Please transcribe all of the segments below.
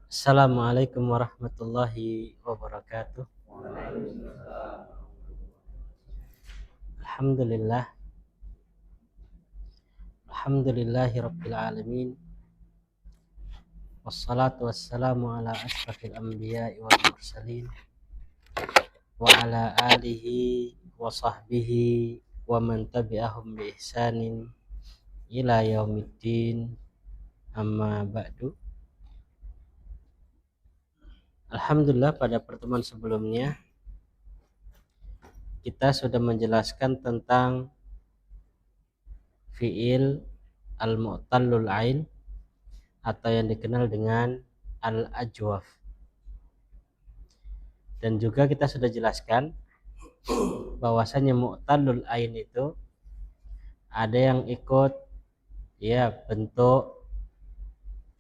Assalamualaikum warahmatullahi wabarakatuh. Alhamdulillah. Alhamdulillahi rabbil alamin. Wassalatu wassalamu ala ashrafil anbiya'i wal mursalin wa ala alihi wa sahbihi wa man tabi'ahum bi ihsanin ila yaumiddin, amma ba'du. Alhamdulillah, pada pertemuan sebelumnya kita sudah menjelaskan tentang fi'il al-mu'tallul ain atau yang dikenal dengan al-ajwaf. Dan juga kita sudah jelaskan bahwasanya mu'tallul ain itu ada yang ikut ya bentuk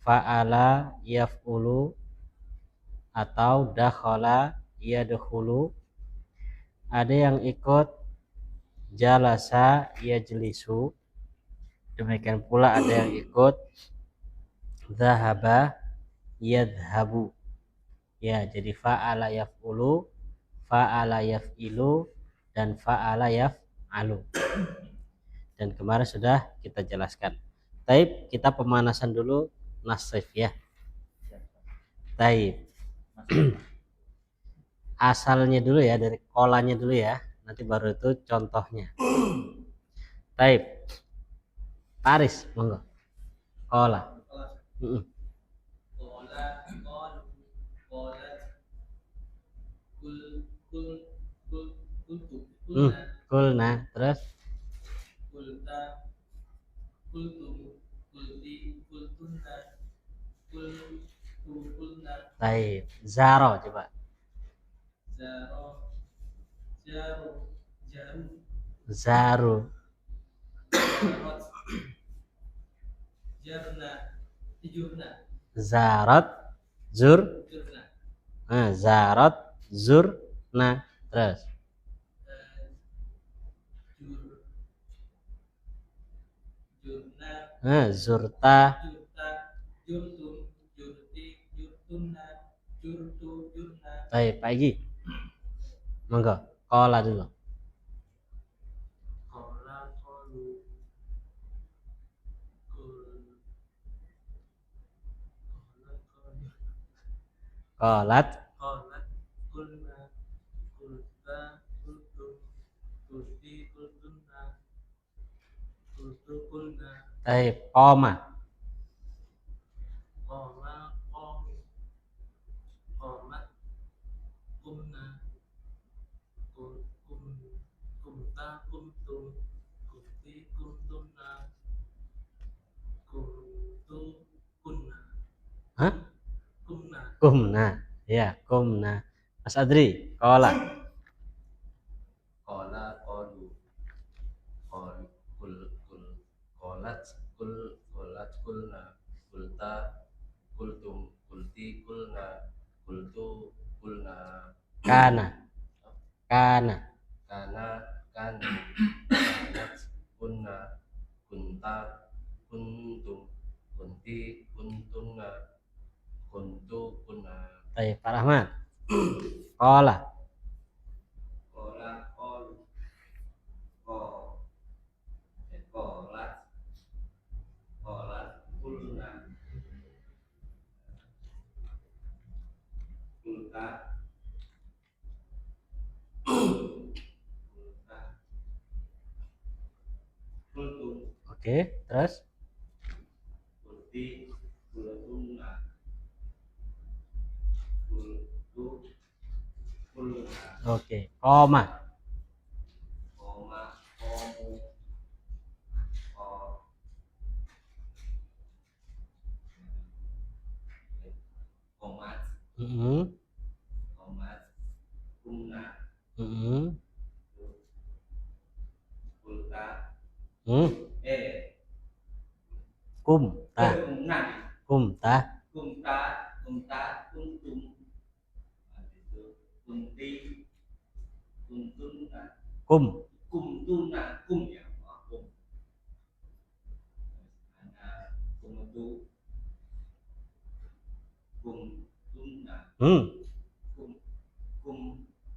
fa'ala yaf'ulu atau dakhala yadkhulu, ada yang ikut jalasa yajlisu, demikian pula ada yang ikut dhahaba yadhhabu. Ya, jadi fa'ala yaf'ulu, fa'ala yaf'ilu, dan fa'ala yaf'alu. Dan kemarin sudah kita jelaskan. Taib, kita pemanasan dulu nasif ya. Taib. Asalnya dulu ya, dari kolanya dulu ya. Nanti baru itu contohnya. Taib. Paris, monggo. Kola. Kulna, terus kulta, kultum, kulti, kultunna, kulna. Baik, zaro coba. Zaro, jaru, jaru, zaru, jarna, jurna, zarat, zur, zarat, zurna, terus zurta, jurtum, jurti, jurtunna, jurtu, jurna. Baik, pagi. Monggo, kola dulu. Kola, kolu, kolat, kolat, kulna, kulta, kultum, kulti, kultunna, kultu, kulna. Baik, koma. Koma, komu, komat, kumna, kumta, kumtum, kumti, kumtunna, kumtu, kunna. Hah? Kumna. Kumna. Ya, kumna. Mas Adri, kola. Kola, kolu. Kol, kolat, kolat, kulna. Kulta, kultum, kulti, kulna. Kultu, kulna. Kana. Kana. Kana, kana. Kanat, kunna. Kunta, kuntum. Kunti, kuntunna. Kuntu, kunna. Baik, Pak Rahmat. Kola. Kola, kolu. Kolat, kolat, kulna. Kulta, kulta, kultum. Oke, terus kulti, kultunna, kultu, kulna. Oke, koma. Koma, komu, komat, komat, kumna, kulta, kumta, kumta, kumta, kumta, kuntum, kunti, kuntunna, kumtunna, kum ya, kum, kumutu,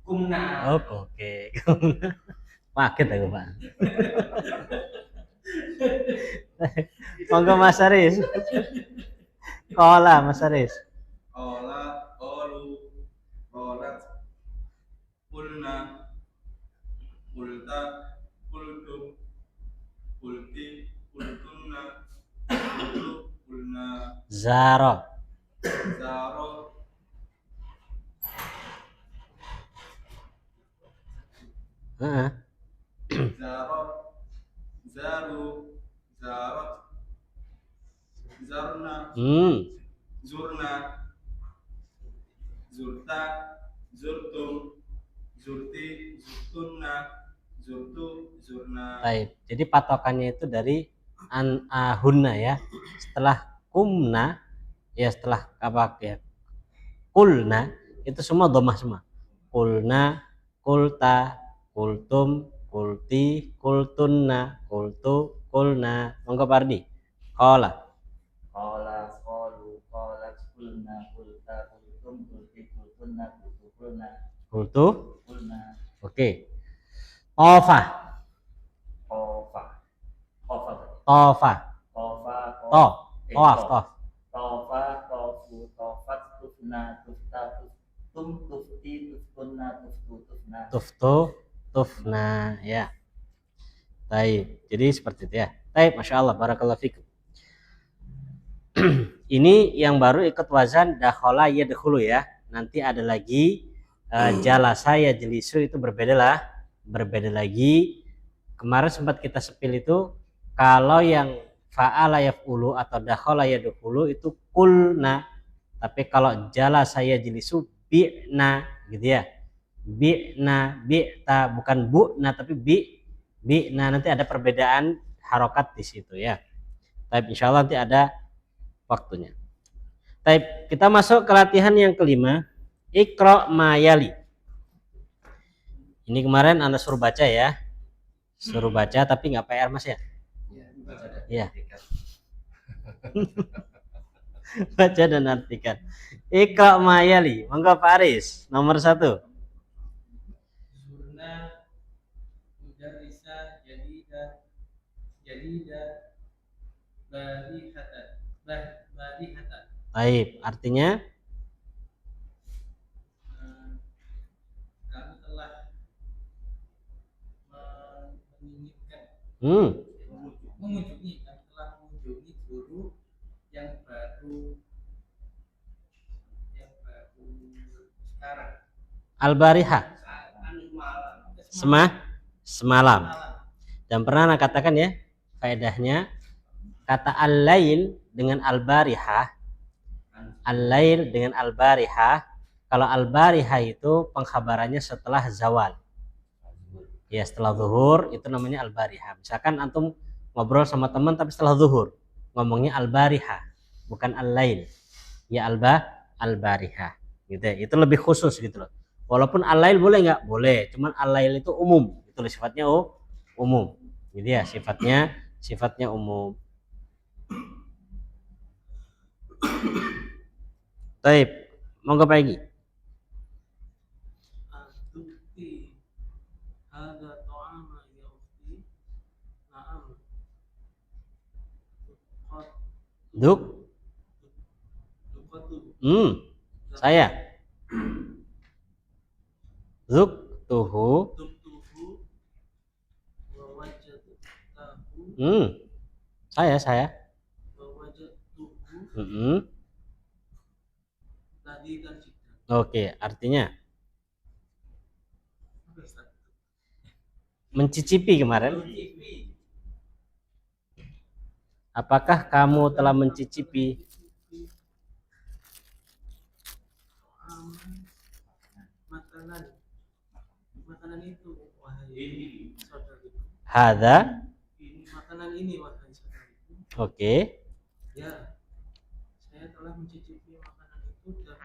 Kumna. Oh, oke. Paket aku, Pak. Monggo Mas Aris. Kola Mas Aris. Kola, kolu, kolat, kulna, kulta, kultum, kulti, kultunna, kultu, kulna, Zaro. zaro, Heeh. zaro, zaru, zarot, zarna, zurna, zurta, zurtum, zurti, zurtunna, zurtu, zurna. Baik. Jadi patokannya itu dari ahunna ya. Setelah kumna ya, setelah apa ya? Kulna itu semua domah semua. Kulna, kulta, kultum, kulti, kultunna, kultu, kulna. Monggo Pardi. Kola. Kola, kolu, kolat, kulna, kulta, kultum, kulti, kultunna, kultu, kulna. Kultu. Kulna. Oke. Tofa. Kofa. Kofa. Tofa. Kofa. To. Toaf. Tof. Tofa, tofu, tofat, tufna, tufta, tuftum, tufti, tuftunna, tuftu, tufna. Tuftu. Tufna. Ya. Baik. Jadi seperti itu ya. Baik. Masya Allah. Barakallahu fikum. Ini yang baru ikut wazan dakhola yadkhulu ya. Nanti ada lagi jalasa yajlisu, itu berbeda lagi. Kemarin sempat kita sepil itu kalau yang fa'ala yaf'ulu atau dakhola yadkhulu itu kulna, tapi kalau jalasa yajlisu bi'na gitu ya. Bi'na, bi'ta, bukan bu'na tapi bi'na. Nanti ada perbedaan harokat di situ ya. Tapi insyaallah nanti ada waktunya. Baik, kita masuk ke latihan yang kelima. Iqra mayali. Ini kemarin Anda suruh baca ya. Suruh baca tapi nggak PR Mas ya? Iya. Baca dan artikan. Iqra mayali. Monggo Pak Aris, nomor 1. Zurna, mudarrisa, jadida, barihatan. Baik, artinya Kami telah menginginkan mengunjungi guru yang baru sekarang. al-bariha. Semalam. Dan pernah Anda katakan ya, faedahnya kata al-lail dengan al-bariha. Al-lail dengan al-bariha. Kalau al-bariha itu pengkhabarannya setelah zawal. Ya, setelah zuhur itu namanya al-bariha. Misalkan antum ngobrol sama teman tapi setelah zuhur, ngomongnya al-bariha, bukan al-lail. Ya al-bariha. Gitu ya. Itu lebih khusus gitu loh. Walaupun al-lail boleh nggak? Boleh. Cuman al-lail itu umum. Itu sifatnya umum. Jadi ya sifatnya umum. Taib, monggo pagi. Duk. Saya. Duk tuhu. Saya. Oke, artinya mencicipi kemarin. Apakah kamu telah mencicipi makanan itu, wahai saudariku? Hadza, makanan ini, wahai saudariku. Oke. Ya, saya telah mencicipi makanan itu dan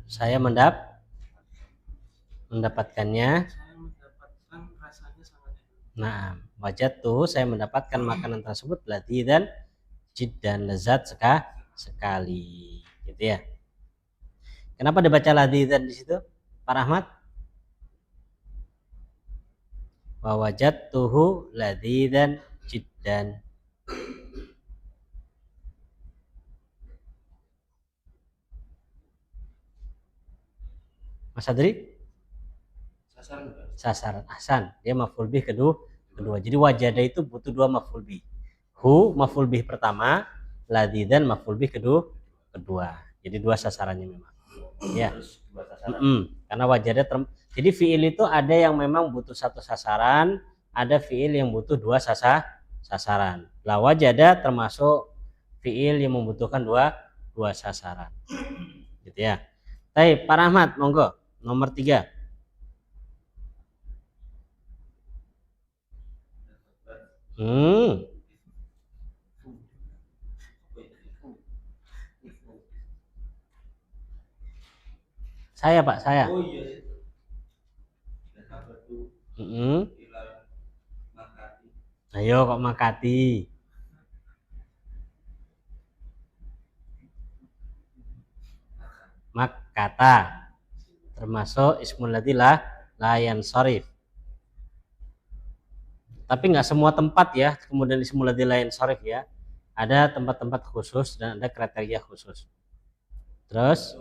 saya mendapatkannya. Saya mendapatkan rasanya sangat enak. Nah, wajadtu, saya mendapatkan makanan tersebut latihan jiddan lezat sekali, gitu ya. Kenapa dibaca ladidan di situ, Pak Rahmat? Wa wajadtuhu ladidan jiddan. Mas Adri? Sasaran Pak. Sasaran. Ahsan. Dia maf'ul bih kedua. Jadi wajada itu butuh dua maf'ul bih. Hu maf'ul bih pertama, ladidan maf'ul bih kedua. Jadi dua sasarannya memang. Ya. Terus dua sasaran. Karena wajada jadi fiil itu ada yang memang butuh satu sasaran, ada fiil yang butuh dua sasaran. Lah wajada termasuk fiil yang membutuhkan dua sasaran. Gitu ya. Baik, Pak Rahmat, monggo. Nomor 3. Saya Pak, saya. Oh iya. Ayo kok makati. Makata termasuk ismul ladzi la yansharif. Tapi nggak semua tempat ya, kemudian ismul ladzi la yansharif ya. Ada tempat-tempat khusus dan ada kriteria khusus. Terus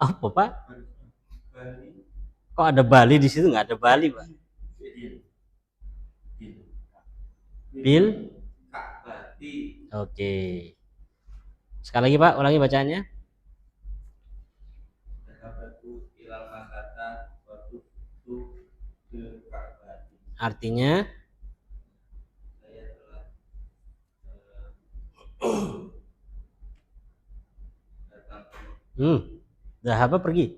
apa Pak? Kok ada Bali di situ? Nggak ada Bali Pak. Bil. Oke. Sekali lagi Pak, ulangi bacaannya. Artinya Dhahaba pergi.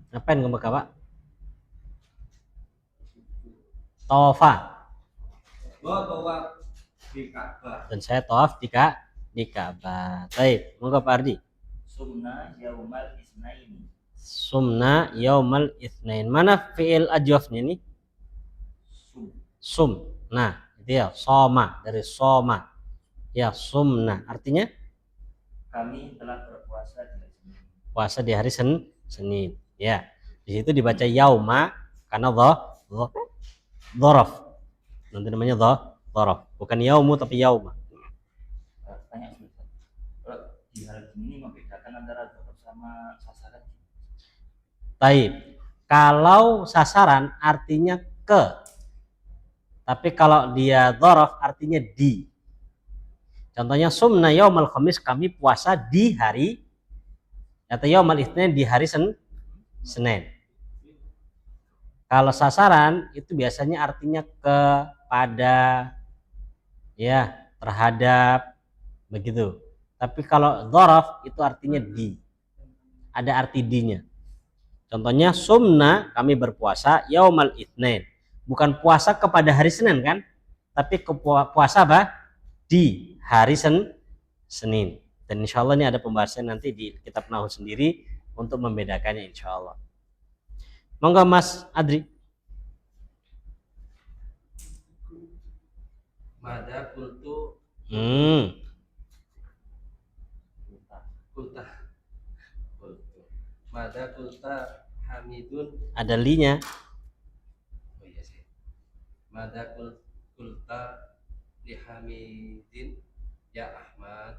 Ngapain ke Mekah Pak? Tawaf di Ka'bah. dan saya tawaf di Ka'bah. Baik, monggo Pak Ardi. Sumna yaumal isnaini. Sumna yaumal itsnain. Mana fi'il ajwafnya nih? Sum. Nah, itu ya, soma dari soma. Ya, sumna. Artinya Kami telah berpuasa di hari Senin. Puasa di hari Senin. Ya. Di situ dibaca yauma karena dhorof. Nanti namanya dhorof. Bukan yaumu tapi yauma. Tanya Ustaz. Kalau di hari ini membedakan antara dhorof sama sasaran. Taib. Kalau sasaran artinya ke. Tapi kalau dia dhorof artinya di. Contohnya sumna yaumal khamis, kami puasa di hari, atau yaumal itsnain di hari Senin. Kalau sasaran itu biasanya artinya kepada, ya, terhadap, begitu. Tapi kalau dhorof itu artinya di. Ada arti di-nya. Contohnya sumna, kami berpuasa yaumal itsnain. Bukan puasa kepada hari Senin kan? Tapi puasa apa? Di hari Senin. Dan insya Allah ini ada pembahasan nanti di kitab Nahwu sendiri untuk membedakannya insya Allah. Monggo Mas Adri. Mada kultu kulta. Mada kulta Hamidun. Ada li-nya. Oh iya sih. Mada kulta li Hamidin ya Ahmad.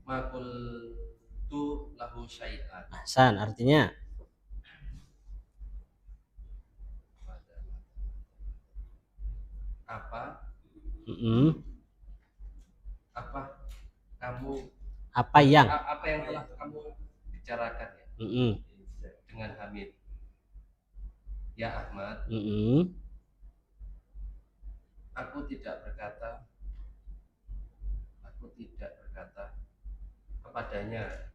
Makul tu lahu syai'an. Ahsan, artinya Apa kamu apa yang apa yang telah kamu bicarakan ya dengan Hamid ya Ahmad. Aku tidak berkata kepadanya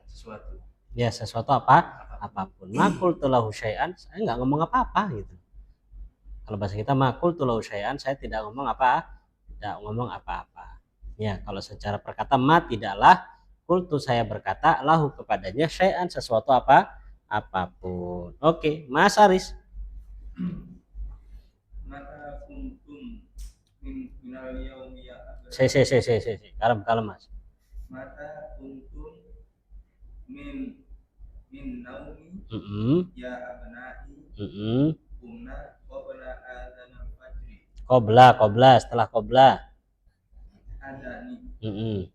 sesuatu. Ya, sesuatu apapun. Makul tulahu syai'an, saya nggak ngomong apa-apa gitu. Kalau bahasa kita makul tulahu syai'an, saya tidak ngomong apa-apa. Ya, kalau secara perkata ma tidaklah, kultu saya berkata lahu kepadanya syai'an sesuatu apapun. Oke, Mas Aris. Mata kuntum minal yaumi ya Kalem Mas. mata kuntum min naumi ya abnai kumna qabla adzanil fajri Qobla setelah qobla. adani.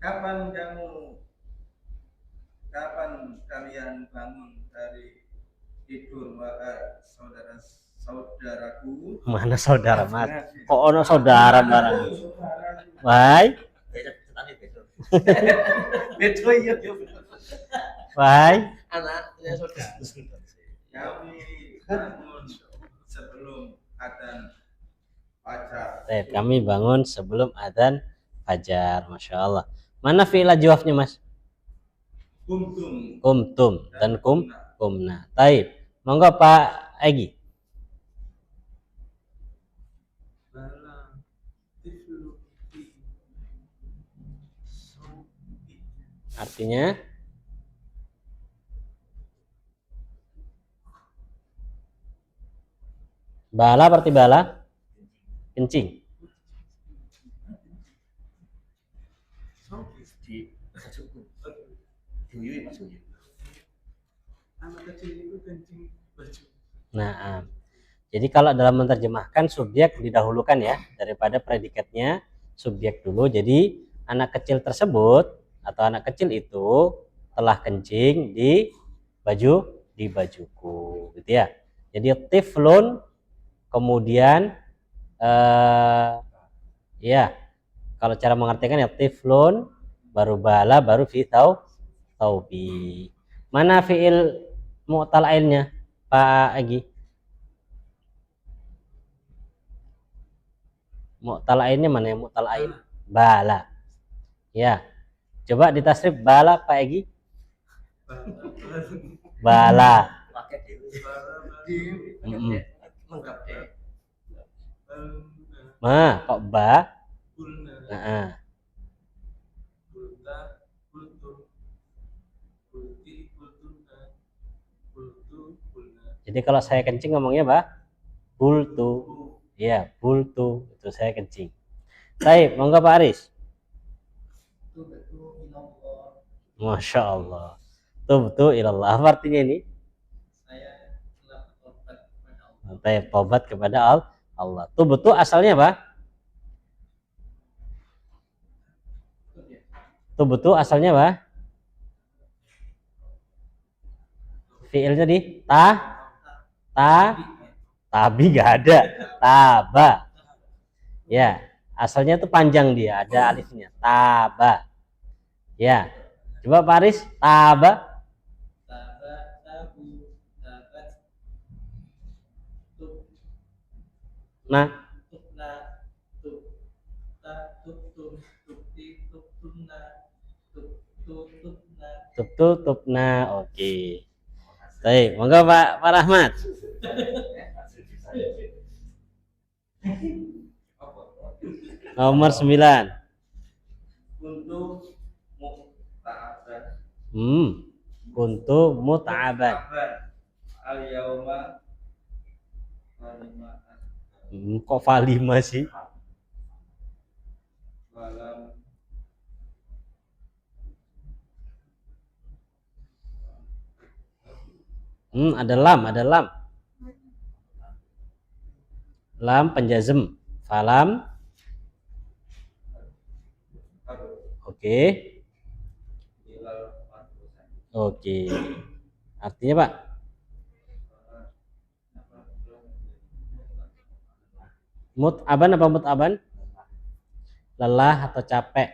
Kapan kalian bangun dari tidur wahai saudaraku? Mana saudara Mas? Kok ono saudara barang? Wahai, Betul iya. wahai. Anaknya saudara. Kami bangun sebelum adzan fajar. Kami bangun sebelum adzan fajar. Masya Allah. Mana fi'il jawabnya Mas? Kumtum dan kumna. Taib. Monggo Pak Egi. Artinya bala berarti bala kencing. Nah, jadi kalau dalam menerjemahkan subjek didahulukan ya daripada predikatnya, subjek dulu. Jadi anak kecil tersebut atau anak kecil itu telah kencing di bajuku gitu ya. Jadi tiflun kemudian ya kalau cara mengartikan ya tiflun baru bala baru fi taubi. Mana fiil mu'tala'innya Pak Egi? Mu'tala'innya mana yang mu'tala'in? Bala. Ya. Coba ditasrif bala Pak Egi. Bala. Ma, kok ba? Nah. Jadi kalau saya kencing ngomongnya bah bultu. Ya, bultu itu saya kencing. Baik, monggo Pak Aris. Masya Allah. Tubtu ilallah. Apa artinya ini? Saya telah bertobat kepada Allah. Baik, tobat kepada Allah. Tubtu asalnya apa? Tubtu asalnya apa? Fiilnya di tabi gak ada. Taba. Ya, asalnya itu panjang dia, ada alifnya. Taba. Ya. Coba Pak Aris, taba. Nah, tubna. Oke. Baik, monggo Pak Rahmat. Nomor 9. Kuntu muta'aban. Al-yauma Kok falima sih? walam Ada lam. Lam penjazm. Falam. Oke. Oke. Artinya Pak? Mut'aban apa mut'aban? Lelah atau capek?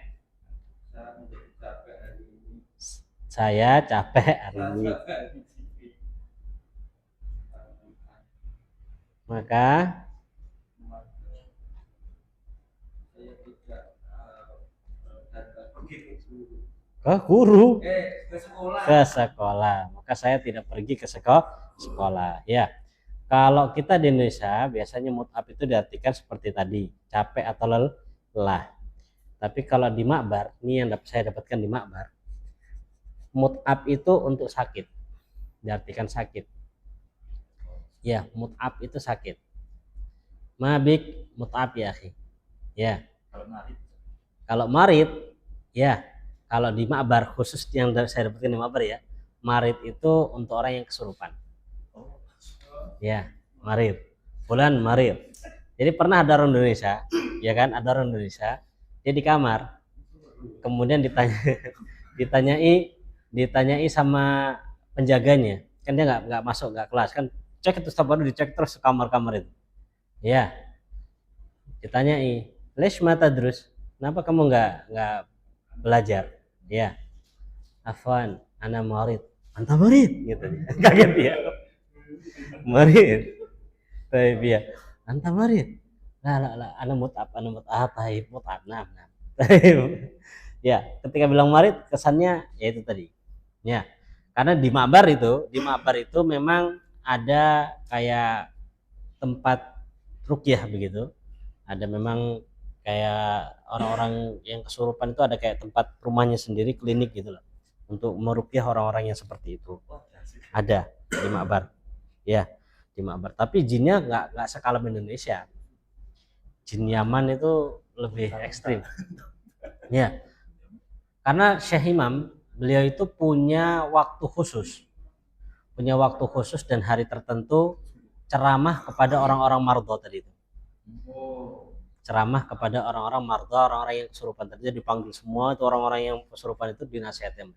Saya capek hari ini. Maka ke guru, ke sekolah. Maka saya tidak pergi ke sekolah. Ya. Kalau kita di Indonesia biasanya mut'ab itu diartikan seperti tadi, capek atau lelah. Tapi kalau di makbar, ini yang saya dapatkan di makbar, mut'ab itu untuk sakit, diartikan sakit. Ya, mut'ab itu sakit. Mabik mut'ab ya akhi. Ya. Kalau marid, ya. Kalau di makbar khusus yang saya dapatkan di makbar ya, marid itu untuk orang yang kesurupan. Ya, marid. Bulan marid. Jadi pernah ada orang Indonesia, ya kan? Ada orang Indonesia, dia di kamar, kemudian ditanyai sama penjaganya, kan dia nggak masuk, nggak kelas kan, cek itu setiap hari dicek terus kamar-kamar itu, ya ditanyai, lesh mata terus, kenapa kamu nggak belajar, ya afwan ana marid, anta marid gitu, kaget dia, marid, tapi ya anta marid, lah ana mut'ab taib mut'ab, nah ya ketika bilang marid kesannya ya itu tadi, ya karena di makbar itu memang ada kayak tempat rukyah begitu, ada memang kayak orang-orang yang kesurupan itu ada kayak tempat rumahnya sendiri, klinik gitu loh, untuk merukyah orang-orang yang seperti itu, ada di makbar, ya di makbar. Tapi jinnya nggak sekalam Indonesia, jin Yaman itu lebih ekstrim, ya karena Syekh Imam beliau itu punya waktu khusus dan hari tertentu ceramah kepada orang-orang mardha tadi itu. Ceramah kepada orang-orang mardha, orang-orang yang kesurupan tadi, dipanggil semua itu orang-orang yang kesurupan itu dinasihatin.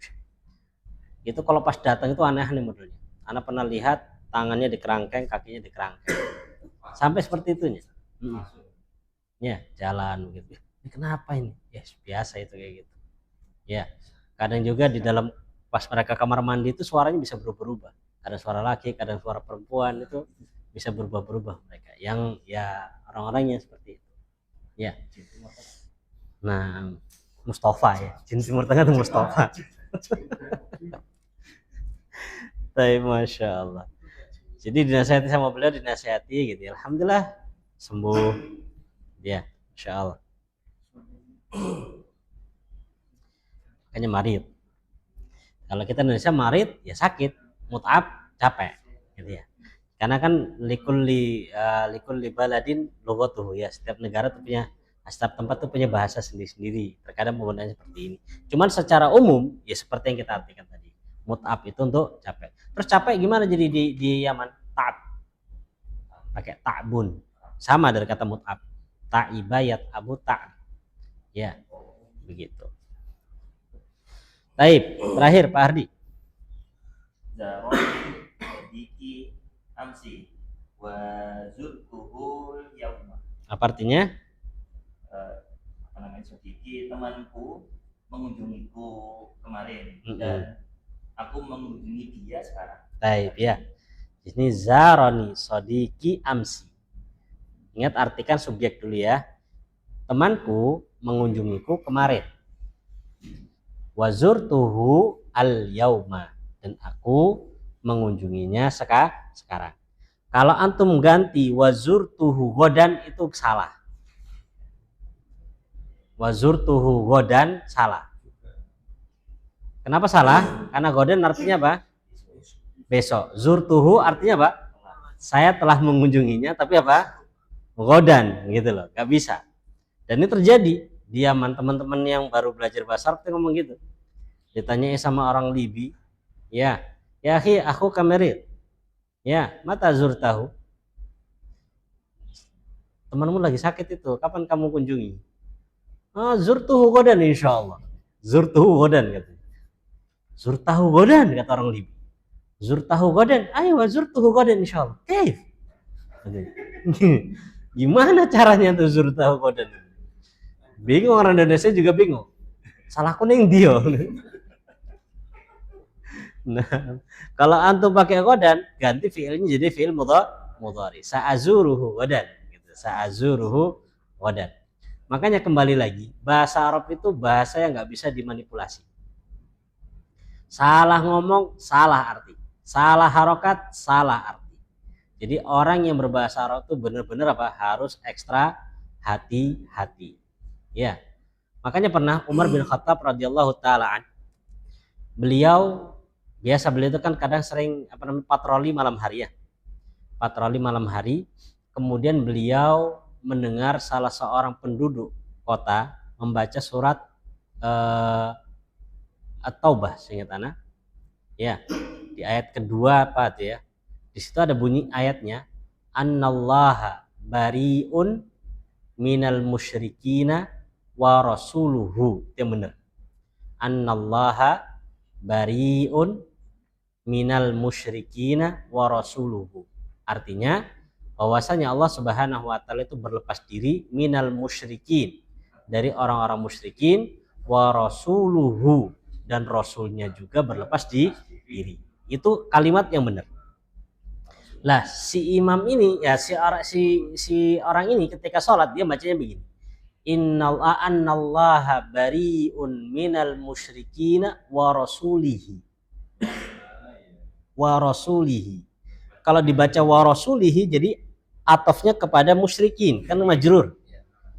Itu kalau pas datang itu aneh-aneh modelnya. Anak pernah lihat tangannya dikerangkeng, kakinya dikerangkeng. Sampai seperti itunya. Ya, jalan gitu. Ini kenapa ini? Ya, biasa itu kayak gitu. Ya, kadang juga di dalam pas mereka kamar mandi itu suaranya bisa berubah-ubah, ada suara laki, kadang suara perempuan, itu bisa berubah-berubah mereka, yang ya orang-orangnya seperti itu, ya. Nah, Mustafa ya, jin Timur Tengah itu Mustafa. Tapi masya Allah, jadi dinasihati sama beliau, dinasihati gitu, alhamdulillah sembuh, ya, masya Allah. Makanya marid. Kalau kita Indonesia marid ya sakit, mut'ab capek, gitu ya. Karena kan likulli baladin lughatuhu ya, setiap negara tuh punya, setiap tempat tuh punya bahasa sendiri-sendiri. Terkadang penggunaannya seperti ini. Cuman secara umum ya seperti yang kita artikan tadi. Mut'ab itu untuk capek. Terus capek gimana jadi di Yaman? Ta'ab. Pakai ta'bun. Sama dari kata mut'ab. Ta'ibayat abu ta'ab. Ya, begitu. Baik, terakhir Pak Hardi. Zaroni sodiki amsi wa zurtuhul yauma. Apa artinya? Apa namanya, sodiki temanku mengunjungiku kemarin dan aku mengunjungi dia sekarang. Baik ya. Ini zaroni sodiki amsi. Ingat artikan subjek dulu ya. Temanku mengunjungiku kemarin. Wazurtuhu al yauma, dan aku mengunjunginya sekarang. Kalau antum ganti wazurtuhu godan itu salah. Wazurtuhu godan salah. Kenapa salah? Karena godan artinya apa? Besok. Zurtuhu artinya apa? Saya telah mengunjunginya, tapi apa? Godan gitu loh, gak bisa. Dan ini terjadi di Yaman, teman-teman yang baru belajar bahasa Arab ngomong gitu. Ditanyai sama orang Libi, ya akhi aku kamerit, ya mata zurtahu, temanmu lagi sakit itu, kapan kamu kunjungi? Zurtuhu godan insyaallah. Zurtuhu godan katanya. Zurtahu godan kata orang Libi. Zurtahu godan, ayo zurtuhu godan insyaallah. Gimana caranya tuh zurtahu godan? Bingung, orang Indonesia juga bingung. Salahku ning dia. Nah, kalau antum pakai godan, ganti fiilnya jadi fiil mudhari. Sa'azuruhu godan gitu. Sa'azuruhu godan. Makanya kembali lagi, bahasa Arab itu bahasa yang nggak bisa dimanipulasi. Salah ngomong, salah arti. Salah harokat, salah arti. Jadi orang yang berbahasa Arab itu benar-benar harus ekstra hati-hati. Ya, Makanya pernah Umar bin Khattab radhiyallahu taala, beliau itu kan kadang sering patroli malam hari ya. Patroli malam hari, kemudian beliau mendengar salah seorang penduduk kota membaca surat At-Taubah, seingat anak. Ya, di ayat kedua apa tuh ya? Di situ ada bunyi ayatnya, Annallaha bariun minal musyrikina wa rasuluhu. Itu yang benar. Annallaha bariun minal musyrikina wa rasuluhu. Artinya bahwasanya Allah Subhanahu wa taala itu berlepas diri minal musyrikin, dari orang-orang musyrikin, wa rasuluhu, dan rasulnya juga berlepas diri. Itu kalimat yang benar. Lah si imam ini ya si orang ini ketika sholat dia bacanya begini. Innallaha bariun minal musyrikina wa rasulihi. Wa rasulihi. Kalau dibaca wa rasulihi jadi atofnya kepada musyrikin, kan majrur.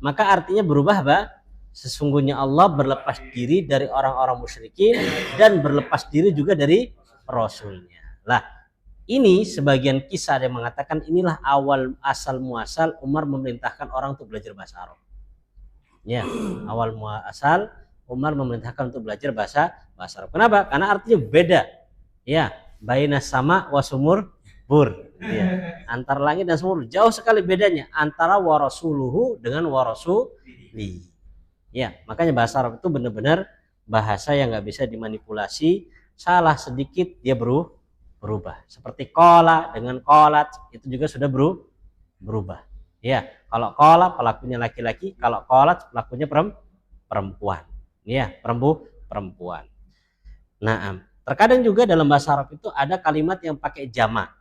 Maka artinya berubah apa? Sesungguhnya Allah berlepas diri dari orang-orang musyrikin dan berlepas diri juga dari rasulnya. Lah, ini sebagian kisah yang mengatakan inilah awal asal muasal Umar memerintahkan orang untuk belajar bahasa Arab. Ya, awal muasal Umar memerintahkan untuk belajar bahasa Arab. Kenapa? Karena artinya beda. Ya, baina sama wa sumur bur. Ya, antara langit dan sumur jauh sekali bedanya antara wa rasuluhu dengan wa rasuli. Ya, makanya bahasa Arab itu benar-benar bahasa yang nggak bisa dimanipulasi. Salah sedikit dia berubah. Seperti kola dengan kolat itu juga sudah berubah. Ya, kalau kola pelakunya laki-laki, kalau kolat pelakunya perempuan. Ya, perempuan. Nah, terkadang juga dalam bahasa Arab itu ada kalimat yang pakai jamak,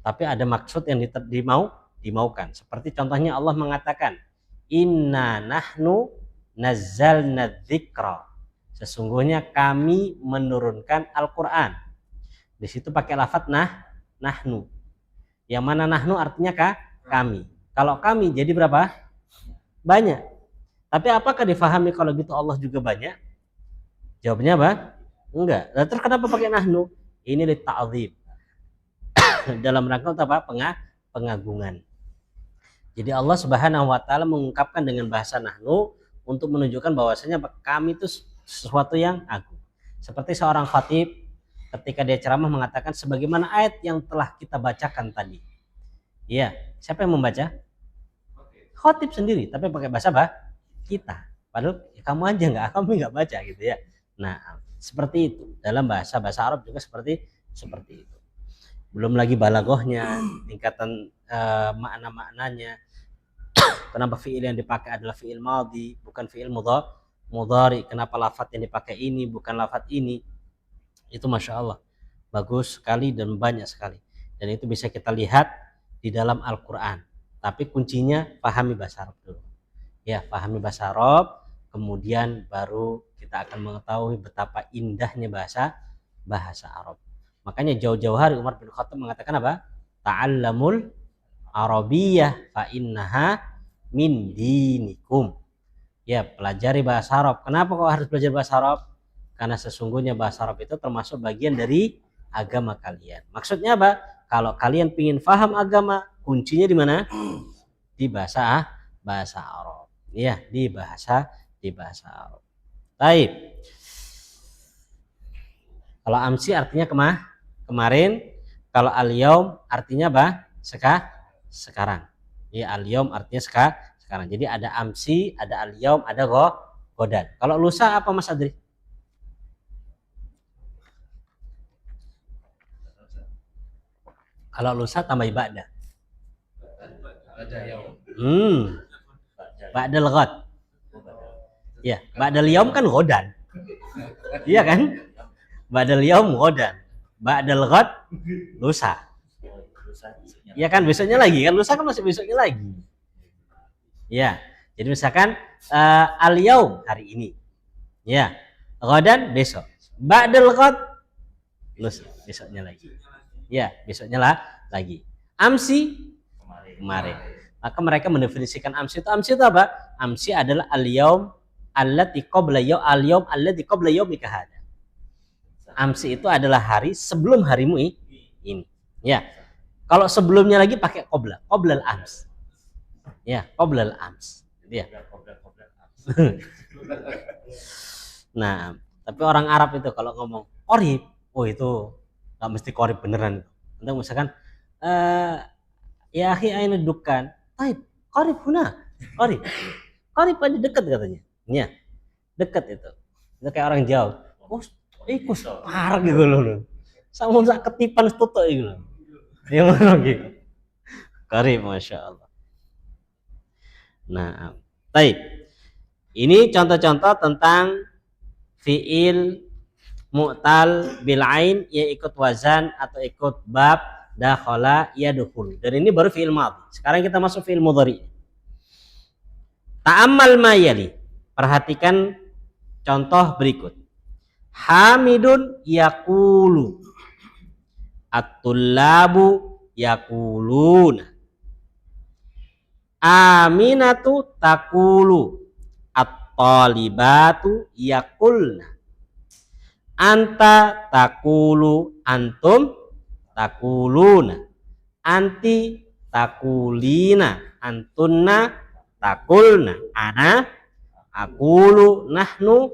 tapi ada maksud yang dimaukan. Seperti contohnya Allah mengatakan, Inna nahnu nazzalna dzikra. Sesungguhnya kami menurunkan Al-Qur'an. Di situ pakai lafadz nahnu. Yang mana nahnu artinya kami. Kalau kami jadi berapa? Banyak. Tapi apakah difahami kalau gitu Allah juga banyak? Jawabnya apa? Enggak. Terus kenapa pakai nahnu? Ini li ta'zim. Dalam rangka apa? Pengagungan. Jadi Allah Subhanahu wa taala mengungkapkan dengan bahasa nahnu untuk menunjukkan bahwasanya kami itu sesuatu yang agung. Seperti seorang khatib ketika dia ceramah mengatakan sebagaimana ayat yang telah kita bacakan tadi. Iya, siapa yang membaca? Khatib sendiri, tapi pakai bahasa kita. Padahal ya, kamu aja kami nggak baca gitu ya. Nah, seperti itu. Dalam bahasa Arab juga seperti itu. Belum lagi balaghahnya, tingkatan makna-maknanya. Kenapa fiil yang dipakai adalah fiil madhi, bukan fiil mudhari? Kenapa lafadz yang dipakai ini bukan lafadz ini? Itu Masya Allah bagus sekali dan banyak sekali. Dan itu bisa kita lihat di dalam Al-Quran. Tapi kuncinya pahami bahasa Arab dulu. Ya, pahami bahasa Arab, kemudian baru kita akan mengetahui betapa indahnya bahasa Arab. Makanya jauh-jauh hari Umar bin Khattab mengatakan apa? Ta'allamul Arabiyyah fa innaha min dinikum. Ya, pelajari bahasa Arab. Kenapa kok harus belajar bahasa Arab? Karena sesungguhnya bahasa Arab itu termasuk bagian dari agama kalian. Maksudnya apa? Kalau kalian ingin paham agama, kuncinya di mana? Di bahasa Arab. Ya, di bahasa Arab. Baik. Kalau amsi artinya kemarin. Kalau al-yaum artinya apa? Sekarang. Ya, al-yaum artinya sekarang. Jadi ada amsi, ada al-yaum, ada godan. Kalau lusa apa Mas Adri? Kalau lusa tambah ba'da. Ba'dal ghad. Ya, ba'dal yaum kan godan. Iya kan? Ba'dal yaum godan. Ba'dal ghad lusa. Ya kan besoknya lagi kan, lusa kan masih besoknya lagi. Ya, jadi misalkan al-yaum hari ini. Ya, ghadan besok. Ba'dal ghad lusa, besoknya lagi. Ya, besoknya lagi. Amsi kemarin. Maka mereka mendefinisikan amsi itu apa? Amsi adalah al-yaum allati qabla al-yaum allati qabla yaumika hada. Amsi itu adalah hari sebelum harimu ini. Ya. Kalau sebelumnya lagi pakai qabla al-ams. Ya, qabla al-ams. Ya. Nah, tapi orang Arab itu kalau ngomong qorib, oh itu nggak mesti qorib beneran. Untuk misalkan ya akhi aina dukan. Taib, qorib huna. Qorib. Qorib aja dekat katanya. Ya. Dekat itu. Itu kayak orang jauh. Oh, iku parah gitu loh. Sama sak ketipan tutuk iku lho. Ya ngono gitu. Qorib masyaallah. Nah, baik. Ini contoh-contoh tentang fiil mu'tal bil ain yang ikut wazan atau ikut bab dakhala yadkhul. Dan ini baru fiil madhi. Sekarang kita masuk fiil mudhari. Ta'ammal ma yali. Perhatikan contoh berikut. Hamidun yaqulu. At-tullabu yaquluna. Aminatu taqulu. At-talibatu yaqulna. Anta taqulu antum taquluna. Anti taqulina antunna taqulna. Ana aqulu nahnu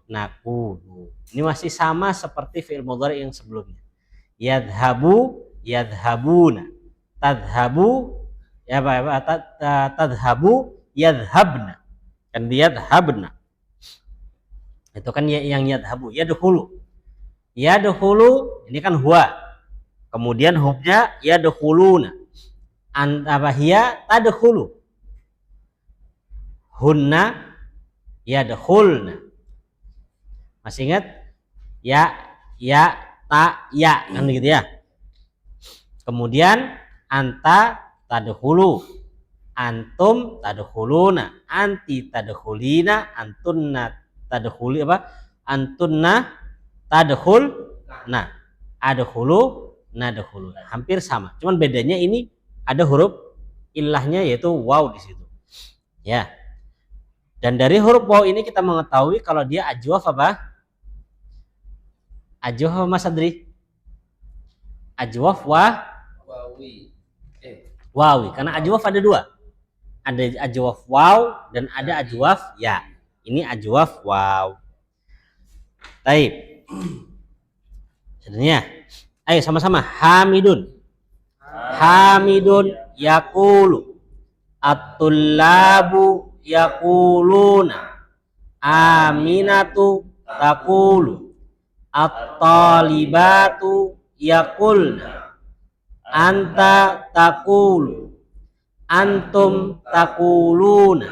naqulu. Ini masih sama seperti fi'il mudhari yang sebelumnya. Yadhabu yadhabuna. Tadhabu ya tadhabu yadhabna. Kan yadhabna. Itu kan yang yadhabu, yadkhulu. Yadkhulu ini kan huwa. Kemudian hubnya yadkhuluna. Apa hiya tadkhulu. Hunna yadkhulna. Masih ingat? Ya, ta, ya kan gitu ya. Kemudian anta tadkhulu. Antum tadkhuluna. Anti tadkhulina. Antunna tadkhuli apa? Antunna tadkhul. Nah, adkhulu nadkhulu. Hampir sama. Cuman bedanya ini ada huruf illahnya yaitu waw di situ. Ya. Dan dari huruf waw ini kita mengetahui kalau dia ajwaf apa? Ajwaf Mas Adri? Ajwaf wawi. Karena ajwaf ada dua. Ada ajwaf waw dan ada ajwaf ya. Ini ajwaf waw. Taib. Sebenarnya, ayo sama-sama. Hamidun. Hamidun yaqulu. At-tullabu yaquluna. Aminatu taqulu. At-talibatu yaqulna. Anta taqulu. Antum taquluna.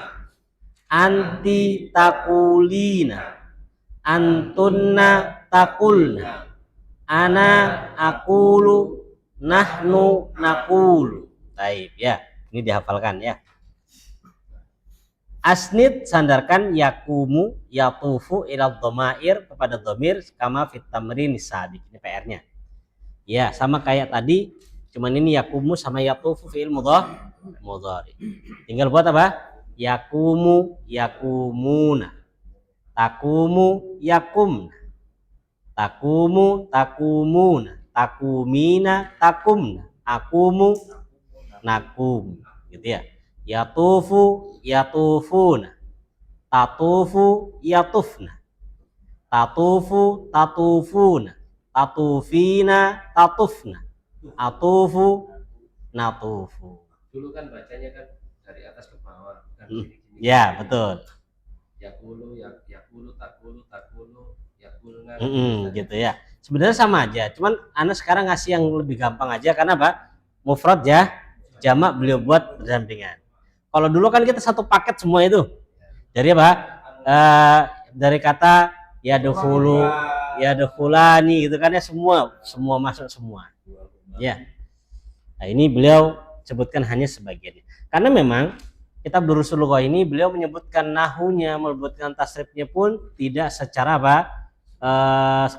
Anti taqulina. Antunna taqulna. Ana aqulu. Nahnu naqulu. Baik ya. Ini dihafalkan ya. Asnid sandarkan yakumu yatufu ila dhamair kepada dhamir kama fit tamrin sabiq. Ini PR-nya. Ya, sama kayak tadi, cuman ini yakumu sama yatufu fi'il mudhari. Tinggal buat apa? Yakumu yakumuna. Takumu yakumna. Takumu takumuna. Takumina takumna. Akumu nakum. Gitu ya. Yatufu yatufuna. Tatufu yatufna. Tatufu tatufuna. Tatufina tatufna. Atufu natufu. Dulu kan bacanya kan dari atas ke bawah kan gini-gini. Ya, betul. Yakulu, yakulu, takulu, yakulna. Gitu ya. Sebenarnya sama aja, cuman Ana sekarang ngasih yang lebih gampang aja karena apa? Mufrad ya, jamak beliau buat berdampingan. Kalau dulu kan kita satu paket semua itu. Jadi apa? Dari kata yadkhulu, yadkhulani gitu kan ya, semua masuk semua. Ya. Nah, ini beliau sebutkan hanya sebagian. Karena memang kitab Durusul Lughah ini beliau menyebutkan nahunya, menyebutkan tasrifnya pun tidak secara apa?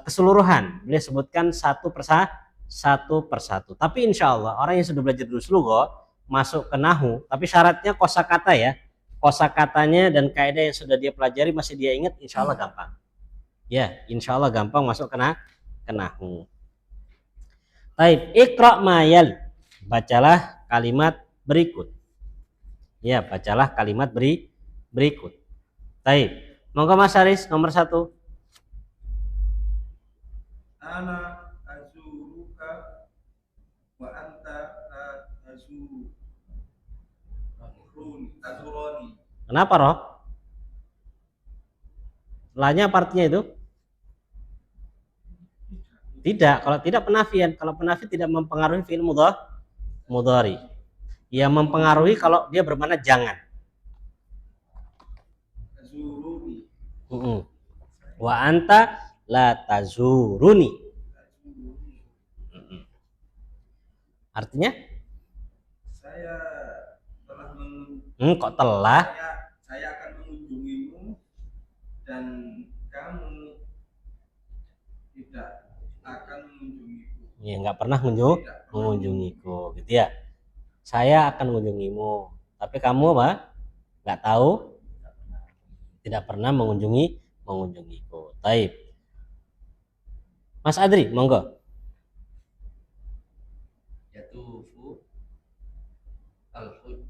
Keseluruhan. Beliau sebutkan satu persatu. Tapi insya Allah orang yang sudah belajar Durusul Lughah masuk ke nahu, tapi syaratnya kosakata ya. kosakatanya dan kaidah yang sudah dia pelajari masih dia ingat, insya Allah gampang. Ya, insya Allah gampang masuk ke nahwu. Taib, iqra mayal. Bacalah kalimat berikut. Ya, bacalah kalimat berikut. Taib. Monggo Mas Haris nomor 1. Ana azuruka wa anta la tazuruni. Kenapa roh? Lanya apa artinya itu? Tidak. Kalau tidak penafian. Kalau penafi tidak mempengaruhi fi'il mudhari. Ya mempengaruhi kalau dia bermakna jangan. Tazuruni. Wa anta la tazuruni. Artinya? Saya telah Kok telah? Saya akan mengunjungimu dan kamu tidak akan mengunjungiku. Ya, nggak pernah mengunjungiku, gitu ya. Saya akan mengunjungimu, tapi kamu apa? Nggak tahu, tidak pernah mengunjungiku. Taib. Mas Adri, monggo. Yatufu al-hujjaju.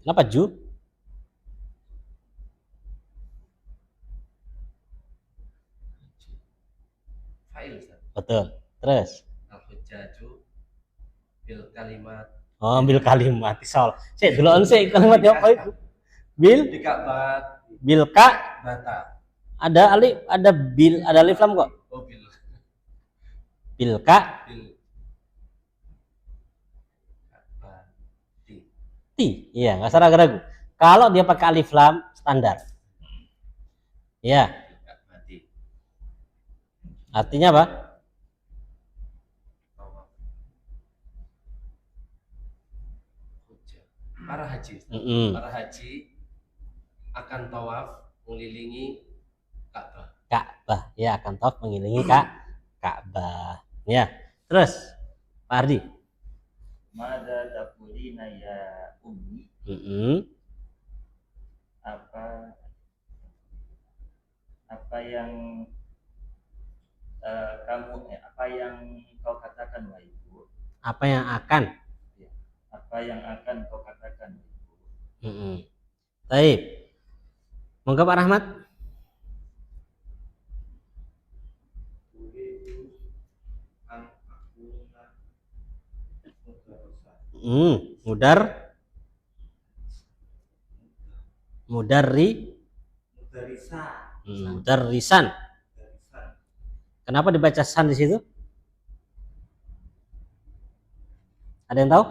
Kenapa ju? Fa'il, Ustaz. Betul. Terus? Al-hujjaju bil kalimat. Oh, bil kalimat. Sol. Saya duluan sih kalimat apa itu? Bil? Di Ka'bah Bil ka? bata. Ada alif, ada bil, ada alif lam kok. Oh, Bil ka? bil Ka'bah Ti. Iya, nggak usah ragu-ragu. Kalau dia pakai alif lam standar. Ya. Artinya apa? Para haji. Para haji akan tawaf mengelilingi Ka'bah. Ka'bah. Ya, akan tawaf mengelilingi Ka'bah. Ya. Terus Pak Ardi. Mada taqulina ya ummi? Apa yang apa yang kau katakan wahai ibu? Apa yang akan? Apa yang akan kau katakan wahai ibu? Baik. Monggo Pak Rahmat. Mudarisan. Kenapa dibaca san di situ? Ada yang tahu?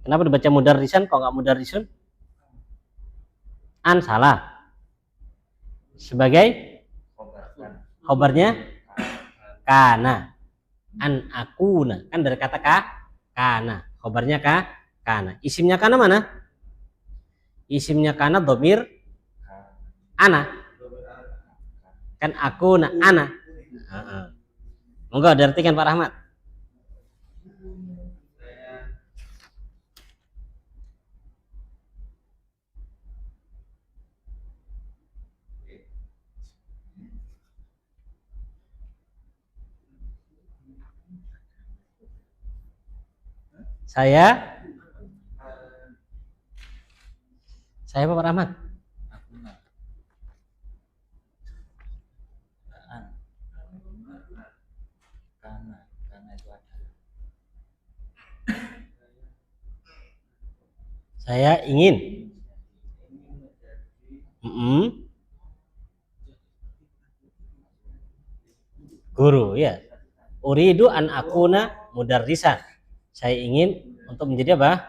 Kenapa dibaca mudarisan kok nggak mudarisun? An salah. Sebagai khobarnya kana. An akuna, kan dari kata kana. Khobarnya kana. Isimnya kana mana? Isimnya kana dhamir ana. Kan akuna ana. Monggo diartikan Pak Rahmat. Saya Pak Rahmat. Karena itu ada. Saya ingin. Guru, ya. Uridu an akuna mudarrisan. Saya ingin untuk menjadi apa?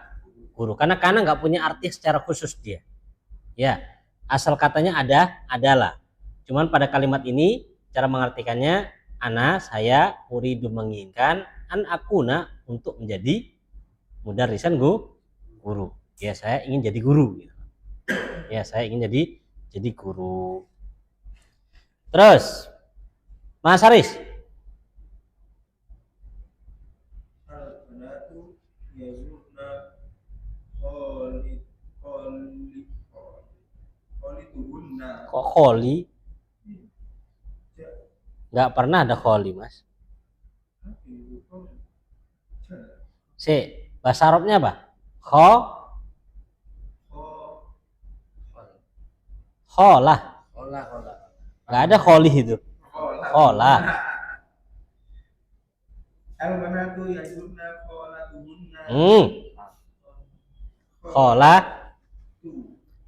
Guru. Karena nggak punya arti secara khusus dia. Ya, asal katanya adalah. Cuman pada kalimat ini cara mengartikannya ana, saya, uridu menginginkan, an akuna untuk menjadi mudarrisan guru. Ya, saya ingin jadi guru. Ya, saya ingin jadi guru. Terus Mas Haris. yazurna kholid kholid kholidunna. Kok kholi? Ja- Nggak pernah ada kholi, Mas. Si, bahasa Arabnya apa? Kholah. Olah, olah. Nggak ada kholi itu. Kholah. Al-banatu yazurna kholatuhunna. Kholah.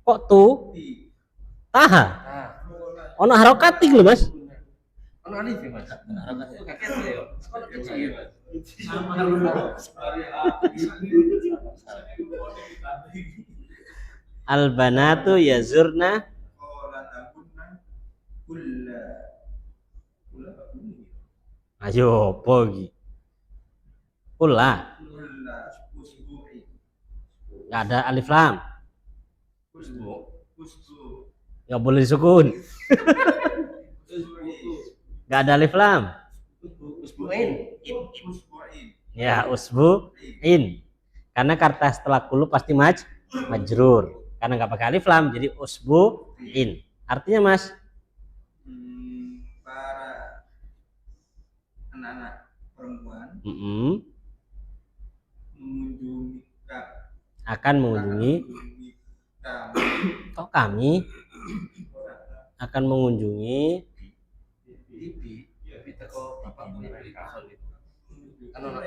Kok tuh? Taha. Nah, Ono harokati lho, Mas. ono alif ya, Mas. Itu kaget ya. Sekolah kecil, Mas. Al-banatu yazurna. Kholatuhunna kulla Ayo, pogi. Kula. usbu'i. Nggak ada alif lam. Usbu. Nggak boleh disukun. Nggak ada alif lam. Usbu'in. Usbu'in. Ya, usbu'in. Karena kata setelah kulu pasti majrur. Karena nggak pakai alif lam, jadi usbu'in. Artinya, Mas, Para anak-anak perempuan mengunjungi akan mengunjungi. kami Kok kami akan mengunjungi Bibi teko bapakmu ibu itu Khalid. Kan ono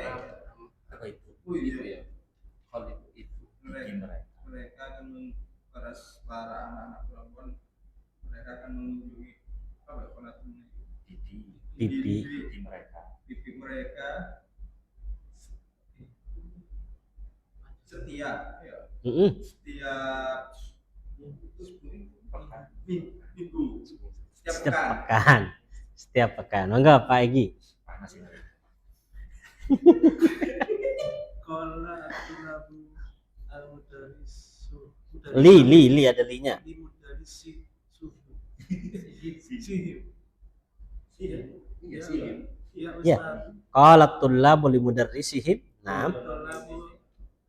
apa itu? Oh iya. Ibu ya. Khalid itu. mereka akan para anak-anak perempuan mereka akan mengunjungi apa ya konatnya pipi. pipi mereka setiap ya, setiap minggu setiap Setiap pekan. pekan. Setiap pekan. Enggak, Pak Egi. Qala at-tulabu al-mudarrisu Li ada linya. li mudarrisi suhu. Sihim. Iya sih. Ya Ya. Ustaz. Qalat tullabu li mudarrisihim. Naam. Tulabu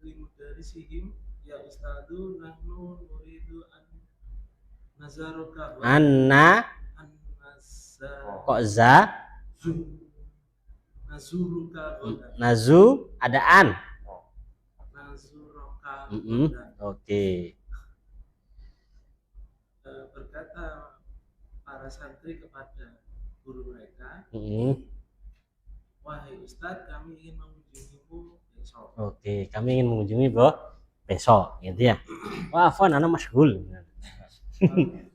li mudarrisihim ya Ustadu nahnu nuridu an nazaruka Anna an nazar kok za nazuruka godan nazu ada an. nazuruka Mm-mm. godan. Oke. Berkata para santri kepada guru mereka, wahai Ustadz, kami ingin mengunjungimu besok. Oke, kami ingin mengunjungi besok gitu ya. Wah, Fon, anak masyhul.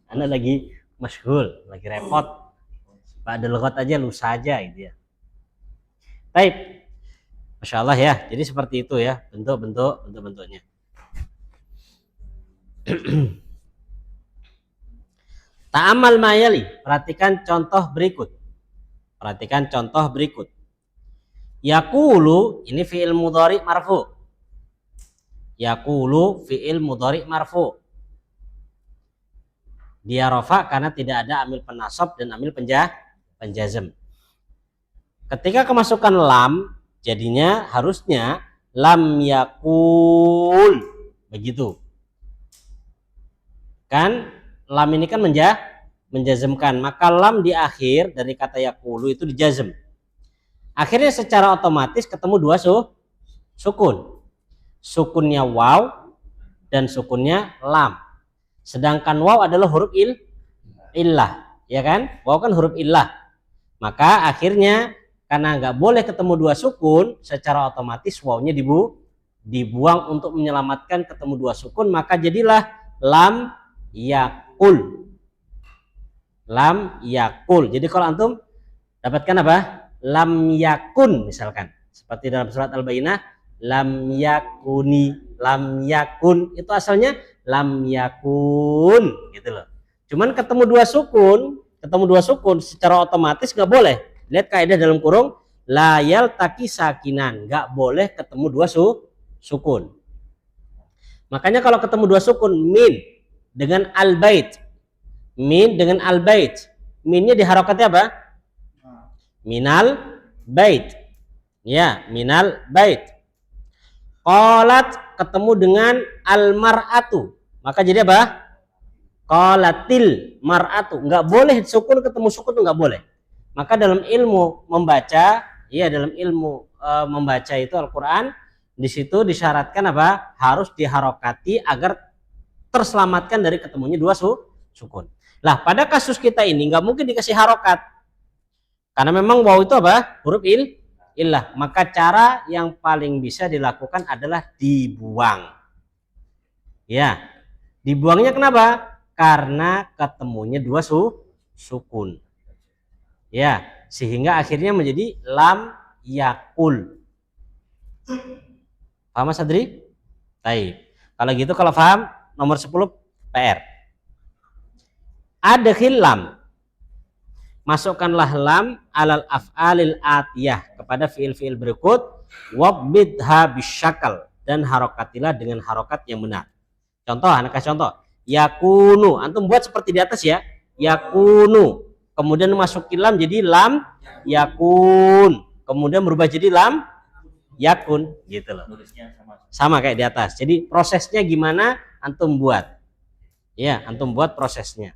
Anak lagi masyhul, lagi repot. Pak Delgot aja lusa aja gitu ya. Baik. Masya Allah ya. Jadi seperti itu ya bentuknya. Ta'amal mayali, perhatikan contoh berikut. Yaqulu, ini fi'il mudhari marfu. Yaqulu fi'il mudhari marfu. Dia rafa karena tidak ada amil penasab dan amil penjazm. Ketika kemasukan lam, jadinya harusnya lam yaqul. Begitu. Kan lam ini kan menjazmkan, maka lam di akhir dari kata yaqulu itu dijazm. Akhirnya secara otomatis ketemu dua sukun. Sukunnya waw dan sukunnya lam. Sedangkan waw adalah huruf illah, ya kan? Waw kan huruf illah. Maka akhirnya karena nggak boleh ketemu dua sukun, secara otomatis wawnya dibuang untuk menyelamatkan ketemu dua sukun, maka jadilah lam yakul. Lam yakul. Jadi kalau antum dapatkan apa? Lam yakun misalkan. Seperti dalam surat Al-Bayyinah, lam yakuni, lam yakun. Itu asalnya lam yakun gitu loh. Cuman ketemu dua sukun secara otomatis nggak boleh. Lihat kaidah dalam kurung la yaltaqi sakinan, nggak boleh ketemu dua sukun. Makanya kalau ketemu dua sukun, min dengan al-bait. Min dengan al-bait. Minnya diharokatnya apa? Minal bait. Ya, minal bait. Qalat ketemu dengan al-mar'atu. Maka jadi apa? Qalatil mar'atu. Enggak boleh sukun ketemu sukun itu enggak boleh. Maka dalam ilmu membaca, dalam ilmu membaca itu Al-Qur'an, di situ disyaratkan apa? Harus diharokati agar terselamatkan dari ketemunya dua sukun. Lah, pada kasus kita ini nggak mungkin dikasih harokat. Karena memang waw itu apa? Huruf illah. Maka cara yang paling bisa dilakukan adalah dibuang. Ya. Dibuangnya kenapa? Karena ketemunya dua sukun. Ya, sehingga akhirnya menjadi lam yakul. Paham Mas Adri? Baik. Kalau gitu kalau paham, nomor 10 PR. Adkhil lam. Masukkanlah lam alal af'alil atiyah kepada fiil-fiil berikut, wabidha bisyakal, dan harokatilah dengan harokat yang benar. Contoh, anak kasih contoh. Yakunu, antum buat seperti di atas ya. Yakunu, kemudian masukin lam jadi lam yakun, kemudian berubah jadi lam yakun, gitu loh. Nulisnya Sama kayak di atas. Jadi prosesnya gimana antum buat. Ya, antum buat prosesnya.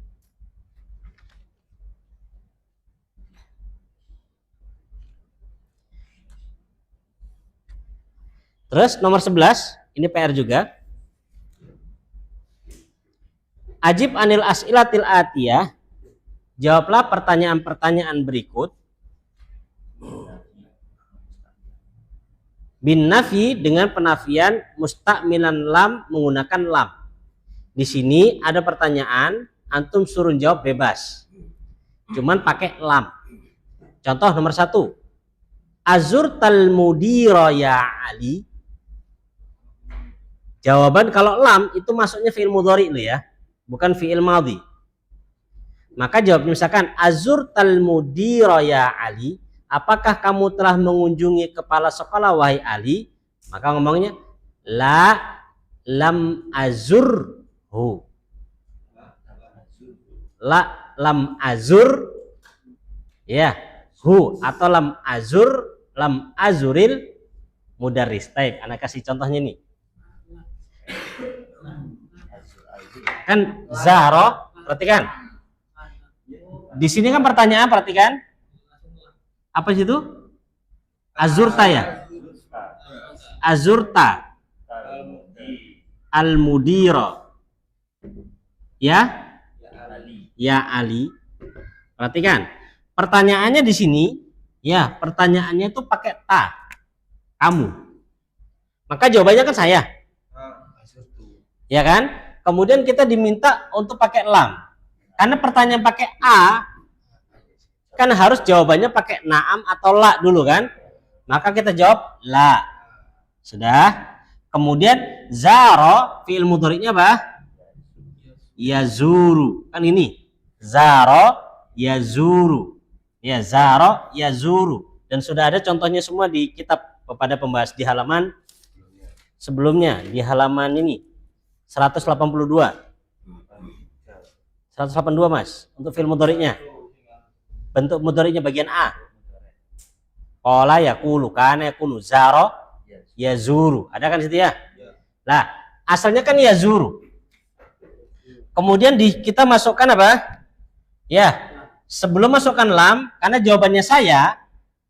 Terus nomor 11, ini PR juga. Ajib anil as'ilatil atiyah. Jawablah pertanyaan-pertanyaan berikut. Bin nafi, dengan penafian mustakmilan lam, menggunakan lam. Di sini ada pertanyaan, antum suruh jawab bebas. Cuman pakai lam. Contoh nomor 1. Azur tal mudira ya Ali. Jawaban kalau lam itu masuknya fi'il mudhari lo ya, bukan fi'il madhi. Maka jawabnya misalkan azur tal mudira ya Ali. Apakah kamu telah mengunjungi kepala sekolah wahai Ali? Maka ngomongnya la lam azurhu. La lam azur ya hu, atau lam azuril mudarris. Baik, anak kasih contohnya nih. Kan zahro, perhatikan. Di sini kan pertanyaan, perhatikan. Apa itu? Azurta ya? Azurta al-mudira. Ya? Ya Ali. Perhatikan. Pertanyaannya di sini, ya, pertanyaannya itu pakai ta. Kamu. Maka jawabannya kan saya. Ya kan? Kemudian kita diminta untuk pakai lam. Karena pertanyaan pakai a, kan harus jawabannya pakai naam atau la dulu kan? Maka kita jawab la. Sudah? Kemudian zaro, fi'il mudhari'nya apa? Yazuru. Kan ini. Zaro yazuru. Ya, zaro yazuru. Dan sudah ada contohnya semua di kitab pada pembahas di halaman sebelumnya, di halaman ini 182. 182 Mas, untuk fi'il mudhari'nya. Bentuk mudhari'nya bagian A. Qala yaqulu, kana yakunu, zara yazuru. Ada kan di situ ya? Nah, asalnya kan yazuru. Kemudian kita masukkan apa? Ya, sebelum masukkan lam, karena jawabannya saya,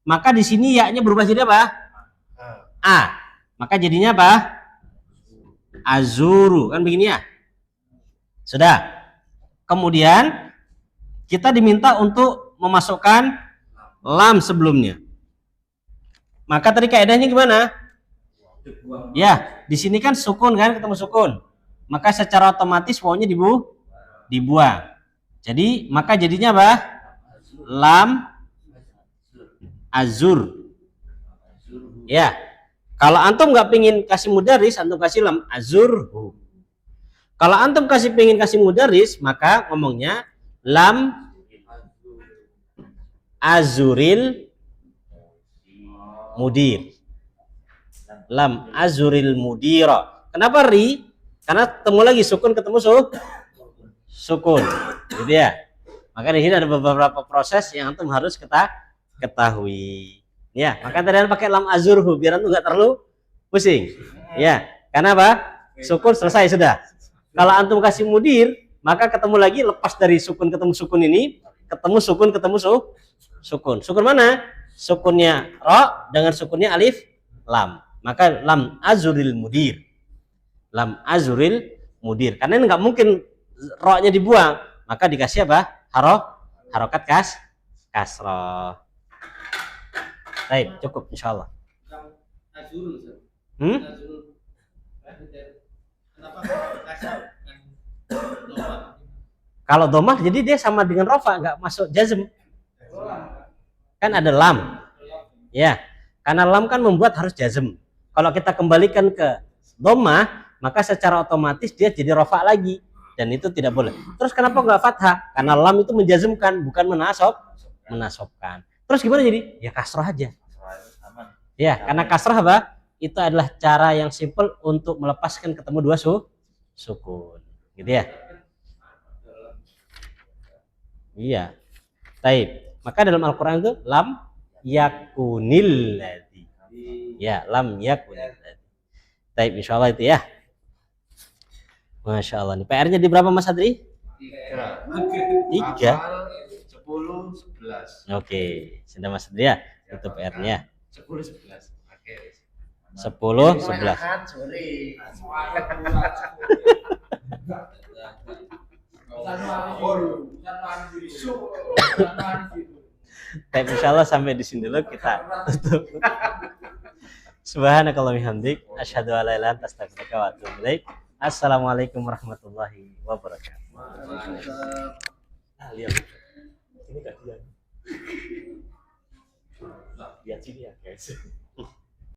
maka di sini ya-nya berubah jadi apa? A. Maka jadinya apa? Azuru. Kan begini ya? Sudah. Kemudian kita diminta untuk memasukkan lam sebelumnya. Maka tadi kaidahnya gimana? Ya, di sini kan sukun kan, ketemu sukun. Maka secara otomatis wawnya dibuang. Jadi maka jadinya apa? Lam azur. Ya. Kalau antum nggak pingin kasih mudaris, antum kasih lam azurhu. Kalau antum pingin kasih mudaris, maka ngomongnya lam azuril mudir. Lam azuril mudira. Kenapa ri? Karena ketemu lagi sukun ketemu sukun. Gitu ya. Maka di sini ada beberapa proses yang antum harus ketahui. Ya, maka tadi pakai lam azurhu biar antum nggak terlalu Pusing. Ya, karena apa? Sukun selesai sudah. Kalau antum kasih mudir, maka ketemu lagi lepas dari sukun ketemu sukun ini, ketemu sukun ketemu sukun. Sukun mana? Sukunnya ro dengan sukunnya alif lam. Maka lam azuril mudir. Lam azuril mudir. Karena ini nggak mungkin ro-nya dibuang, maka dikasih apa? Harokat kasroh. Baik, cukup insyaallah. Azurul, Ustaz. Hmm? Azurul. Kenapa kasar kan domah? Kalau domah jadi dia sama dengan rofa, nggak masuk jazm. Kan ada lam. Ya, karena lam kan membuat harus jazm. Kalau kita kembalikan ke domah, maka secara otomatis dia jadi rofa lagi. Dan itu tidak boleh. Terus kenapa nggak fathah? Karena lam itu menjazmkan, bukan menasobkan. Terus gimana jadi? Ya kasroh aja. Aman. Ya, karena kasrah apa? Itu adalah cara yang simpel untuk melepaskan ketemu dua sukun. Gitu ya? Iya. Taib. Maka dalam Al-Qur'an itu lam yakunil ladzi. Ya, lam yakunil ladzi. Taib, insyaallah itu ya. Masya Allah. Nih PR-nya di berapa Mas Adri? 3. 3. 10, 11. Oke, sudah Mas Adri ya. Itu PR-nya. 10, 11. Oke. 10, 11. Sorry. Tapi insyaallah sampai di sini dulu kita tutup. Subhanakallahumma hamdik asyhadu an la ilaha illa anta astaghfiruka wa atubu ilaik. Assalamualaikum warahmatullahi wabarakatuh. Lihat. Ini kajian. Lihat sini ya, guys.